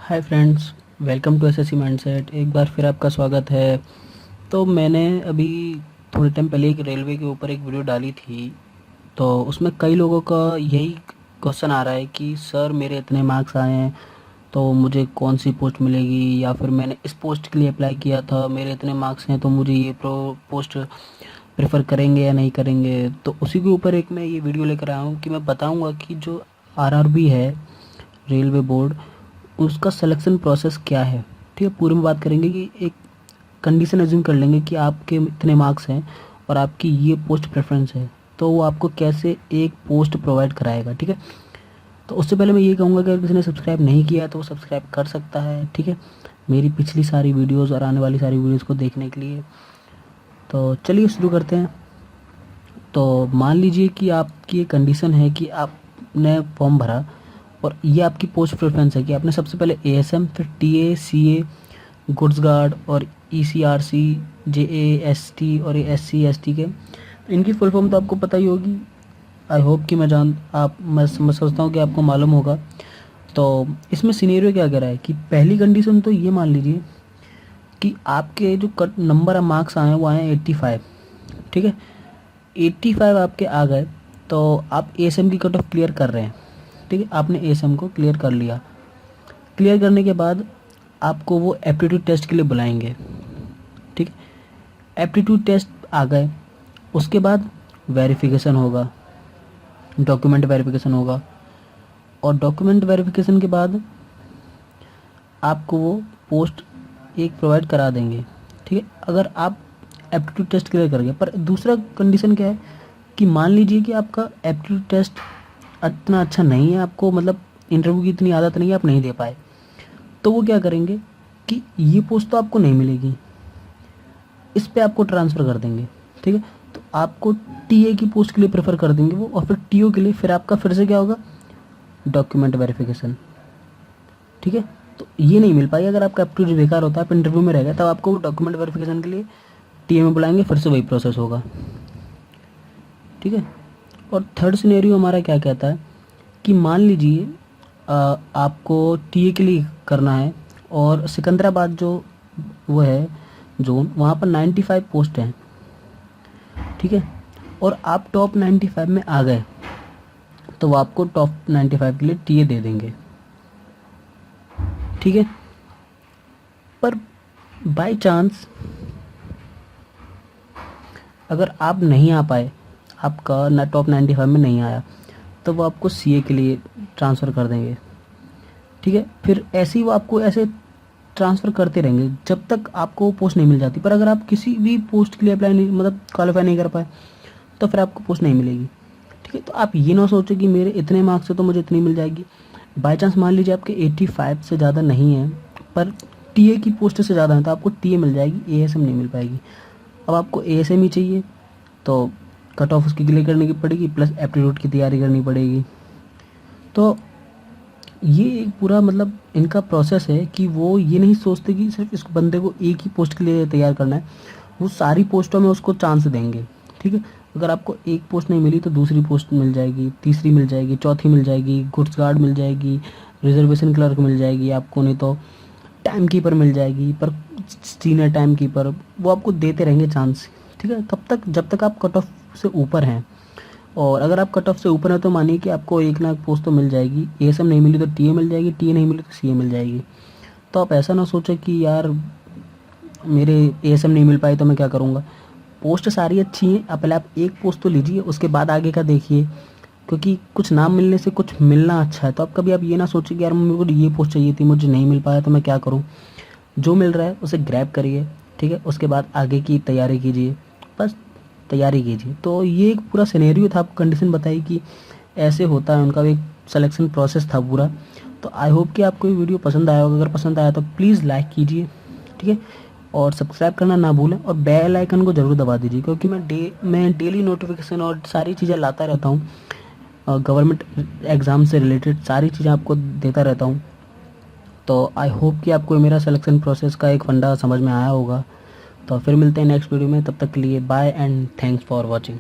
Hi friends, welcome to SSC mindset. एक बार फिर आपका स्वागत है। तो मैंने अभी थोड़े टाइम पहले एक रेलवे के ऊपर एक वीडियो डाली थी। तो उसमें कई लोगों का यही क्वेश्चन आ रहा है कि सर मेरे इतने मार्क्स आए हैं तो मुझे कौन सी पोस्ट मिलेगी, या फिर मैंने इस पोस्ट के लिए अप्लाई किया था, मेरे इतने मार्क्स हैं तो मुझे ये पोस्ट प्रेफर करेंगे या नहीं करेंगे। तो उसी के ऊपर एक मैं ये वीडियो लेकर आया हूँ कि मैं बताऊँगा कि जो आरआरबी है, रेलवे बोर्ड, उसका सिलेक्शन प्रोसेस क्या है। ठीक है, पूरे में बात करेंगे कि एक कंडीशन एज्यूम कर लेंगे कि आपके इतने मार्क्स हैं और आपकी ये पोस्ट प्रेफरेंस है, तो वो आपको कैसे एक पोस्ट प्रोवाइड कराएगा। ठीक है, तो उससे पहले मैं ये कहूँगा कि अगर किसी ने सब्सक्राइब नहीं किया है तो वो सब्सक्राइब कर सकता है। ठीक है, मेरी पिछली सारी वीडियोज़ और आने वाली सारी वीडियोज़ को देखने के लिए। तो चलिए शुरू करते हैं। तो मान लीजिए कि आपकी ये कंडीशन है कि आपने फॉर्म भरा और ये आपकी पोस्ट प्रेफरेंस है कि आपने सबसे पहले एएसएम, फिर टीए, सीए, गुड्स गार्ड और ईसीआरसी, जेएएसटी और एससी एसटी के। इनकी फुल फॉर्म तो आपको पता ही होगी। आई होप कि मैं समझता हूँ कि आपको मालूम होगा। तो इसमें सिनेरियो क्या कह रहा है कि पहली कंडीशन तो ये मान लीजिए कि आपके जो कट नंबर ऑफ मार्क्स आए हैं वो आए हैं 85। ठीक है, 85 आपके आ गए तो आप एएसएम की कट ऑफ क्लियर कर रहे हैं। ठीक है, आपने एएसएम को क्लियर कर लिया। क्लियर करने के बाद आपको वो एप्टीट्यूड टेस्ट के लिए बुलाएंगे। ठीक है, एप्टीट्यूड टेस्ट आ गए, उसके बाद वेरिफिकेशन होगा, डॉक्यूमेंट वेरिफिकेशन होगा, और डॉक्यूमेंट वेरिफिकेशन के बाद आपको वो पोस्ट एक प्रोवाइड करा देंगे। ठीक है, अगर आप एप्टीट्यूड टेस्ट क्लियर कर गए। पर दूसरा कंडीशन क्या है कि मान लीजिए कि आपका एप्टीट्यूड टेस्ट इतना अच्छा नहीं है, आपको मतलब इंटरव्यू की इतनी आदत नहीं है, आप नहीं दे पाए, तो वो क्या करेंगे कि ये पोस्ट तो आपको नहीं मिलेगी, इस पे आपको ट्रांसफ़र कर देंगे। ठीक है, तो आपको टीए की पोस्ट के लिए प्रेफर कर देंगे वो, और फिर टीओ के लिए फिर आपका फिर से क्या होगा, डॉक्यूमेंट वेरिफिकेशन। ठीक है, तो ये नहीं मिल पाई। अगर आपका एप्टीट्यूड बेकार होता है, आप इंटरव्यू में रह गए, तब आपको डॉक्यूमेंट वेरिफिकेशन के लिए टीए में बुलाएंगे, फिर से वही प्रोसेस होगा। ठीक है, और थर्ड सिनेरियो हमारा क्या कहता है कि मान लीजिए आपको टीए के लिए करना है और सिकंदराबाद जो वो है जोन, वहाँ पर 95 पोस्ट हैं। ठीक है, और आप टॉप 95 में आ गए तो वो आपको टॉप 95 के लिए टीए दे देंगे। ठीक है, पर बाय चांस अगर आप नहीं आ पाए, आपका ना टॉप 95 में नहीं आया, तो वो आपको सीए के लिए ट्रांसफ़र कर देंगे। ठीक है, फिर ऐसे ही वो आपको ऐसे ट्रांसफ़र करते रहेंगे जब तक आपको पोस्ट नहीं मिल जाती। पर अगर आप किसी भी पोस्ट के लिए अप्लाई नहीं, मतलब क्वालिफाई नहीं कर पाए, तो फिर आपको पोस्ट नहीं मिलेगी। ठीक है, तो आप ये ना सोचो कि मेरे इतने मार्क्स है तो मुझे इतनी मिल जाएगी। बाई चांस मान लीजिए आपके 85 से ज़्यादा नहीं है, पर टीए की पोस्ट से ज़्यादा है, तो आपको टीए मिल जाएगी, एएसएम नहीं मिल पाएगी। अब आपको एएसएम ही चाहिए तो कट ऑफ उसकी क्लियर करने की पड़ेगी, प्लस एप्टीट्यूड की तैयारी करनी पड़ेगी। तो ये एक पूरा मतलब इनका प्रोसेस है कि वो ये नहीं सोचते कि सिर्फ इस बंदे को एक ही पोस्ट के लिए तैयार करना है, वो सारी पोस्टों में उसको चांस देंगे। ठीक है, अगर आपको एक पोस्ट नहीं मिली तो दूसरी पोस्ट मिल जाएगी, तीसरी मिल जाएगी, चौथी मिल जाएगी, गुड्स गार्ड मिल जाएगी, रिजर्वेशन क्लर्क मिल जाएगी आपको, नहीं तो टाइम कीपर मिल जाएगी, पर सीनियर टाइम कीपर, वो आपको देते रहेंगे चांस। ठीक है, कब तक, जब तक आप कट ऑफ से ऊपर हैं। और अगर आप कट ऑफ से ऊपर है तो मानिए कि आपको एक ना एक पोस्ट तो मिल जाएगी। एएसएम नहीं मिली तो टीए मिल जाएगी, टीए नहीं मिली तो सीए मिल जाएगी। तो आप ऐसा ना सोचें कि यार मेरे एएसएम नहीं मिल पाई तो मैं क्या करूँगा। पोस्ट सारी अच्छी हैं, आप पहले आप एक पोस्ट तो लीजिए, उसके बाद आगे का देखिए, क्योंकि कुछ ना मिलने से कुछ मिलना अच्छा है। तो आप कभी आप ये ना सोचिए कि यार मेरे को ये पोस्ट चाहिए थी, मुझे नहीं मिल पाया तो मैं क्या करूँ। जो मिल रहा है उसे ग्रैब करिए। ठीक है, उसके बाद आगे की तैयारी कीजिए, बस तैयारी कीजिए। तो ये एक पूरा सिनेरियो था, आपको कंडीशन बताई कि ऐसे होता है, उनका एक सिलेक्शन प्रोसेस था पूरा। तो आई होप कि आपको ये वीडियो पसंद आया होगा। अगर पसंद आया तो प्लीज़ लाइक कीजिए। ठीक है, और सब्सक्राइब करना ना भूलें, और बेल आइकन को ज़रूर दबा दीजिए, क्योंकि मैं डेली नोटिफिकेशन और सारी चीज़ें लाता रहता हूँ। गवर्नमेंट एग्ज़ाम से रिलेटेड सारी चीज़ें आपको देता रहता हूँ। तो आई होप कि आपको मेरा सिलेक्शन प्रोसेस का एक फंडा समझ में आया होगा। तो फिर मिलते हैं नेक्स्ट वीडियो में, तब तक के लिए bye and thanks for watching.